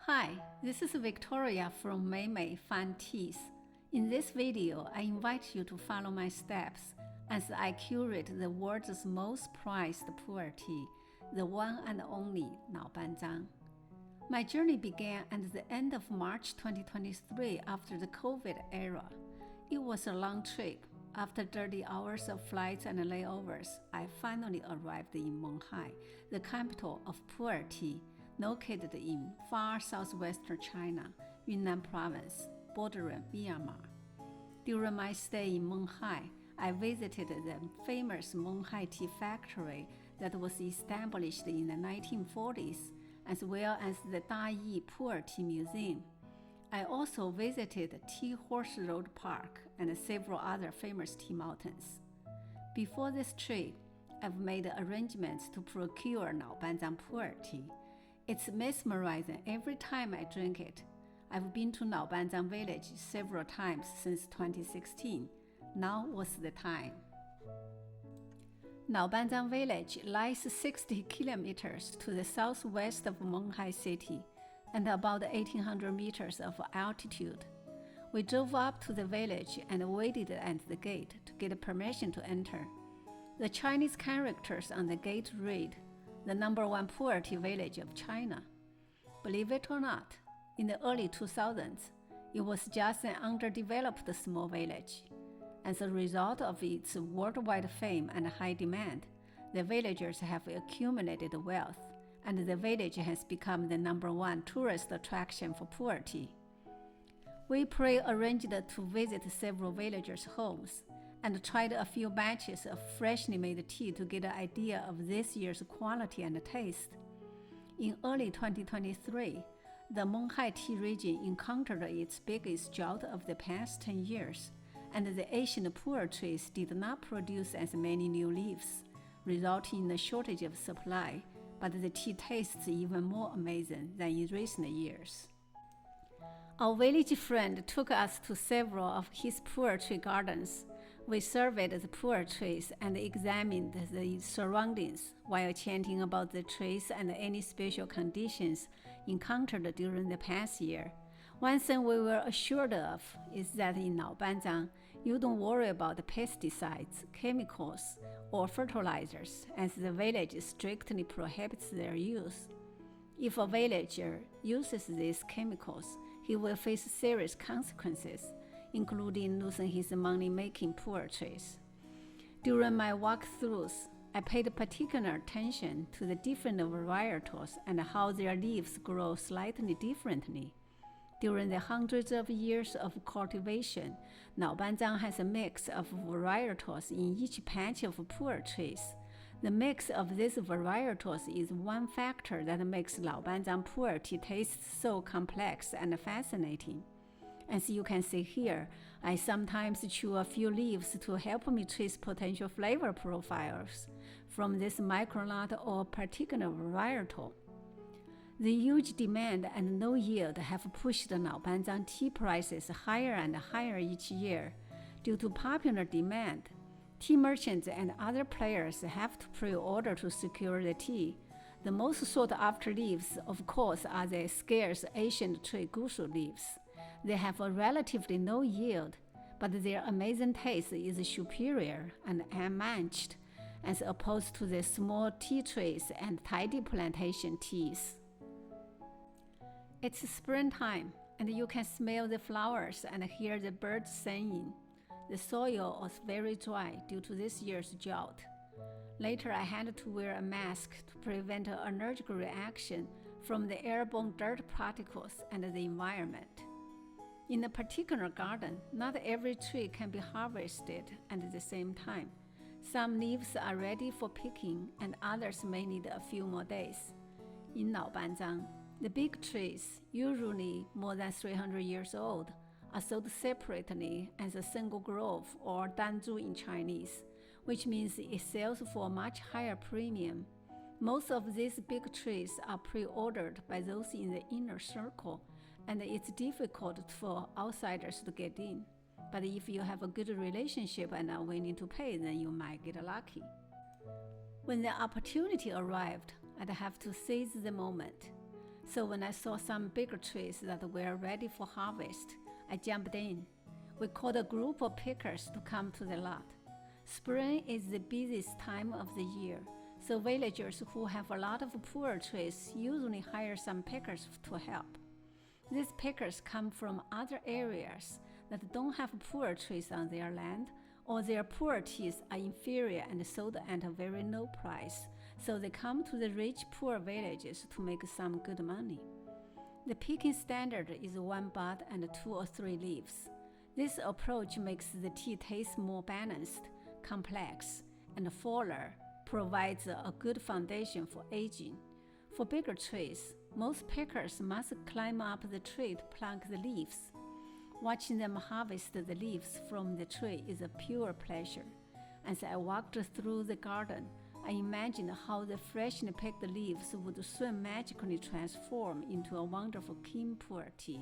Hi, this is Victoria from Menghai Fan Teas. In this video, I invite you to follow my steps as I curate the world's most prized puerh tea, the one and only Lao Ban Zhang. My journey began at the end of March 2023 after the COVID era. It was a long trip. After 30 hours of flights and layovers, I finally arrived in Menghai, the capital of puerh tea, located in far southwestern China, Yunnan province, bordering Myanmar. During my stay in Menghai, I visited the famous Menghai Tea Factory that was established in the 1940s, as well as the Da-Yi Puerh Tea Museum. I also visited Tea Horse Road Park and several other famous tea mountains. Before this trip, I've made arrangements to procure Lao Ban Zhang puerh tea. It's mesmerizing every time I drink it. I've been to Lao Ban Zhang village several times since 2016. Now was the time. Lao Ban Zhang village lies 60 kilometers to the southwest of Menghai city and about 1,800 meters of altitude. We drove up to the village and waited at the gate to get permission to enter. The Chinese characters on the gate read, "The #1 puerh tea village of China." Believe it or not, in the early 2000s, it was just an underdeveloped small village. As a result of its worldwide fame and high demand, the villagers have accumulated wealth, and the village has become the #1 tourist attraction for puerh tea. We pre-arranged to visit several villagers' homes and tried a few batches of freshly made tea to get an idea of this year's quality and taste. In early 2023, the Menghai tea region encountered its biggest drought of the past 10 years, and the Asian puerh trees did not produce as many new leaves, resulting in a shortage of supply, but the tea tastes even more amazing than in recent years. Our village friend took us to several of his puerh tree gardens. We surveyed the puerh trees and examined the surroundings while chanting about the trees and any special conditions encountered during the past year. One thing we were assured of is that in Lao Ban Zhang, you don't worry about pesticides, chemicals, or fertilizers, as the village strictly prohibits their use. If a villager uses these chemicals, he will face serious consequences, including losing his money-making puerh trees. During my walkthroughs, I paid particular attention to the different varietals and how their leaves grow slightly differently. During the hundreds of years of cultivation, Lao Ban Zhang has a mix of varietals in each patch of puerh trees. The mix of these varietals is one factor that makes Lao Ban Zhang puerh tea taste so complex and fascinating. As you can see here, I sometimes chew a few leaves to help me trace potential flavor profiles from this microlot or particular varietal. The huge demand and low yield have pushed the Lao Ban Zhang tea prices higher and higher each year. Due to popular demand, tea merchants and other players have to pre-order to secure the tea. The most sought-after leaves, of course, are the scarce Asian tree gushu leaves. They have a relatively low yield, but their amazing taste is superior and unmatched, as opposed to the small tea trees and tidy plantation teas. It's springtime, and you can smell the flowers and hear the birds singing. The soil was very dry due to this year's drought. Later, I had to wear a mask to prevent an allergic reaction from the airborne dirt particles and the environment. In a particular garden, not every tree can be harvested at the same time. Some leaves are ready for picking, and others may need a few more days. In Lao Ban Zhang, the big trees, usually more than 300 years old, are sold separately as a single grove or danzhu in Chinese, which means it sells for a much higher premium. Most of these big trees are pre-ordered by those in the inner circle, and it's difficult for outsiders to get in. But if you have a good relationship and are willing to pay, then you might get lucky. When the opportunity arrived, I'd have to seize the moment. So when I saw some bigger trees that were ready for harvest, I jumped in. We called a group of pickers to come to the lot. Spring is the busiest time of the year, so villagers who have a lot of puerh trees usually hire some pickers to help. These pickers come from other areas that don't have puerh trees on their land, or their puerh teas are inferior and sold at a very low price, so they come to the rich puerh villages to make some good money. The picking standard is 1 bud and 2 or 3 leaves. This approach makes the tea taste more balanced, complex, and fuller, provides a good foundation for aging. For bigger trees, most pickers must climb up the tree to pluck the leaves. Watching them harvest the leaves from the tree is a pure pleasure. As I walked through the garden, I imagined how the freshly picked leaves would soon magically transform into a wonderful King Pu-erh tea.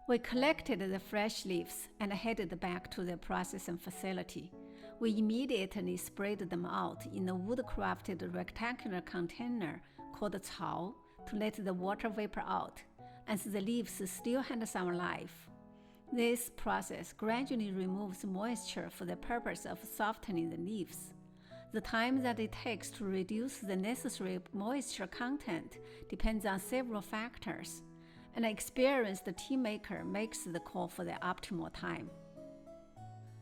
We collected the fresh leaves and headed back to the processing facility. We immediately sprayed them out in a wood-crafted rectangular container called cao to let the water vapor out, as the leaves still had some life. This process gradually removes moisture for the purpose of softening the leaves. The time that it takes to reduce the necessary moisture content depends on several factors. An experienced tea maker makes the call for the optimal time.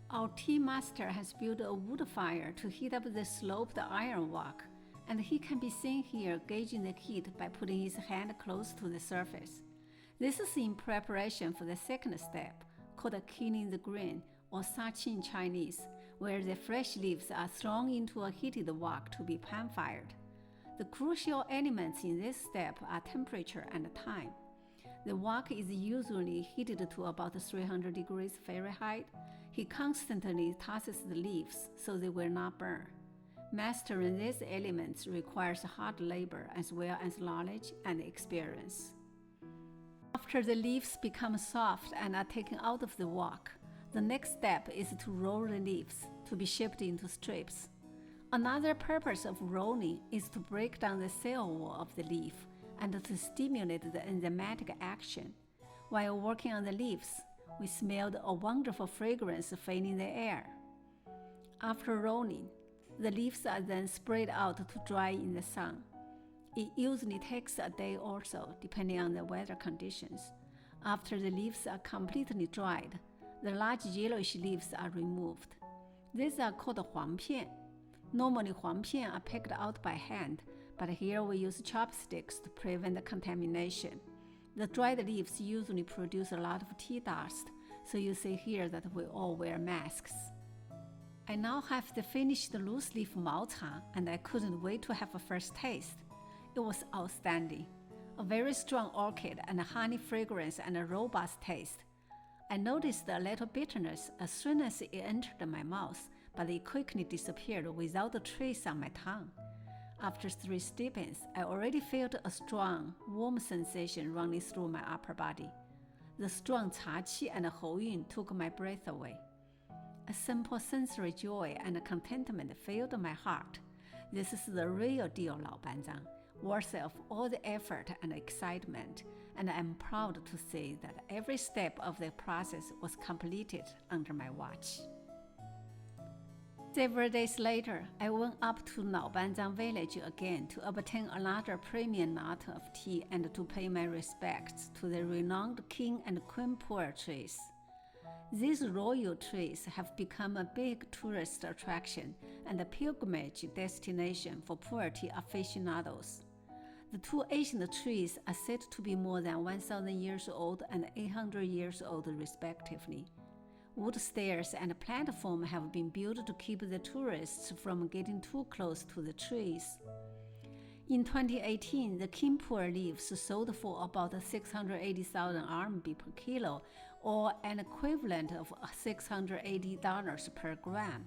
Our tea master has built a wood fire to heat up the sloped iron wok, and he can be seen here gauging the heat by putting his hand close to the surface. This is in preparation for the second step, called killing the grain, or sachin in Chinese, where the fresh leaves are thrown into a heated wok to be pan-fired. The crucial elements in this step are temperature and time. The wok is usually heated to about 300 degrees Fahrenheit. He constantly tosses the leaves so they will not burn. Mastering these elements requires hard labor as well as knowledge and experience. After the leaves become soft and are taken out of the wok, the next step is to roll the leaves to be shaped into strips. Another purpose of rolling is to break down the cell wall of the leaf and to stimulate the enzymatic action. While working on the leaves, we smelled a wonderful fragrance filling the air. After rolling, the leaves are then sprayed out to dry in the sun. It usually takes a day or so, depending on the weather conditions. After the leaves are completely dried, the large yellowish leaves are removed. These are called huangpian. Normally, huangpian are picked out by hand, but here we use chopsticks to prevent contamination. The dried leaves usually produce a lot of tea dust, so you see here that we all wear masks. I now have the finished loose leaf maocha, and I couldn't wait to have a first taste. It was outstanding. A very strong orchid and a honey fragrance and a robust taste. I noticed a little bitterness as soon as it entered my mouth, but it quickly disappeared without a trace on my tongue. After 3 steepings, I already felt a strong, warm sensation running through my upper body. The strong cha qi and hou yun took my breath away. A simple sensory joy and contentment filled my heart. This is the real deal, Lao Ban Zhang, worthy of all the effort and excitement, and I am proud to say that every step of the process was completed under my watch. Several days later, I went up to No. Ban Zhang village again to obtain another premium lot of tea and to pay my respects to the renowned King and Queen puerh trees. These royal trees have become a big tourist attraction and a pilgrimage destination for puerh tea aficionados. The 2 ancient trees are said to be more than 1,000 years old and 800 years old respectively. Wood stairs and a platform have been built to keep the tourists from getting too close to the trees. In 2018, the King Pu-erh leaves sold for about 680,000 RMB per kilo, or an equivalent of $680 per gram.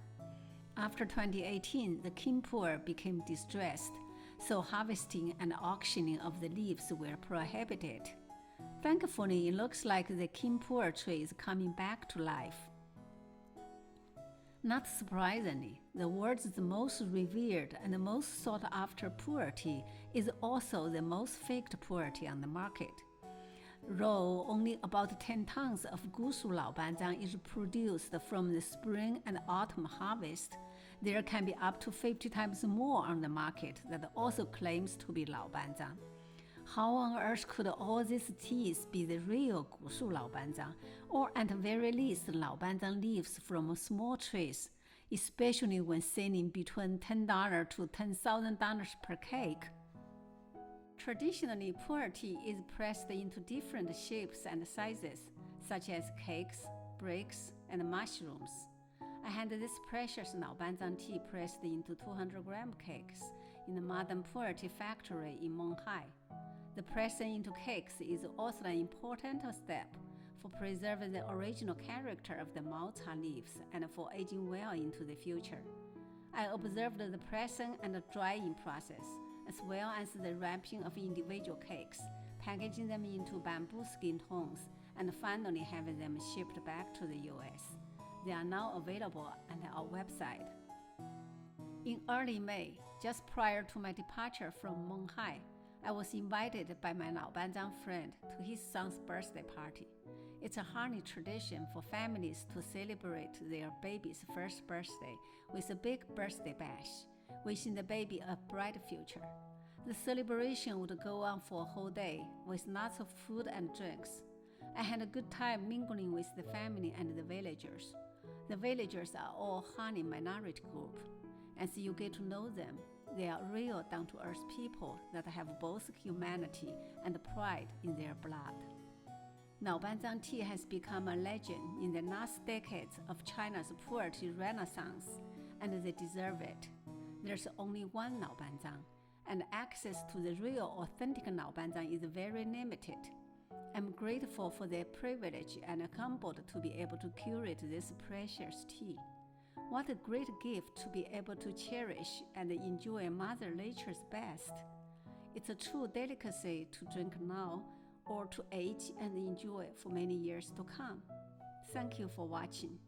After 2018, the King Pu-erh became distressed, so harvesting and auctioning of the leaves were prohibited. Thankfully, it looks like the King Pu-erh tree is coming back to life. Not surprisingly, the world's most revered and most sought after puerh tea is also the most faked puerh tea on the market. Though only about 10 tons of Gusu Lao Ban Zhang is produced from the spring and autumn harvest, there can be up to 50 times more on the market that also claims to be Lao Ban Zhang. How on earth could all these teas be the real Gusu Lao Ban Zhang, or at the very least Lao Ban Zhang leaves from small trees, especially when selling between $10 to $10,000 per cake? Traditionally, puerh tea is pressed into different shapes and sizes, such as cakes, bricks, and mushrooms. I had this precious Lao Ban Zhang tea pressed into 200-gram cakes in the Modern Puerh Tea Factory in Menghai. The pressing into cakes is also an important step for preserving the original character of the malta leaves and for aging well into the future. I observed the pressing and drying process, as well as the wrapping of individual cakes, packaging them into bamboo skin tones, and finally having them shipped back to the US. They are now available on our website. In early May, just prior to my departure from Menghai, I was invited by my Lao Ban Zhang friend to his son's birthday party. It's a honey tradition for families to celebrate their baby's first birthday with a big birthday bash, wishing the baby a bright future. The celebration would go on for a whole day with lots of food and drinks. I had a good time mingling with the family and the villagers. The villagers are all honey minority group. As you get to know them, they are real down-to-earth people that have both humanity and pride in their blood. Lao Ban Zhang tea has become a legend in the last decades of China's puerh tea renaissance, and they deserve it. There's only one Lao Ban Zhang, and access to the real authentic Lao Ban Zhang is very limited. I'm grateful for their privilege and humbled to be able to curate this precious tea. What a great gift to be able to cherish and enjoy Mother Nature's best. It's a true delicacy to drink now or to age and enjoy for many years to come. Thank you for watching.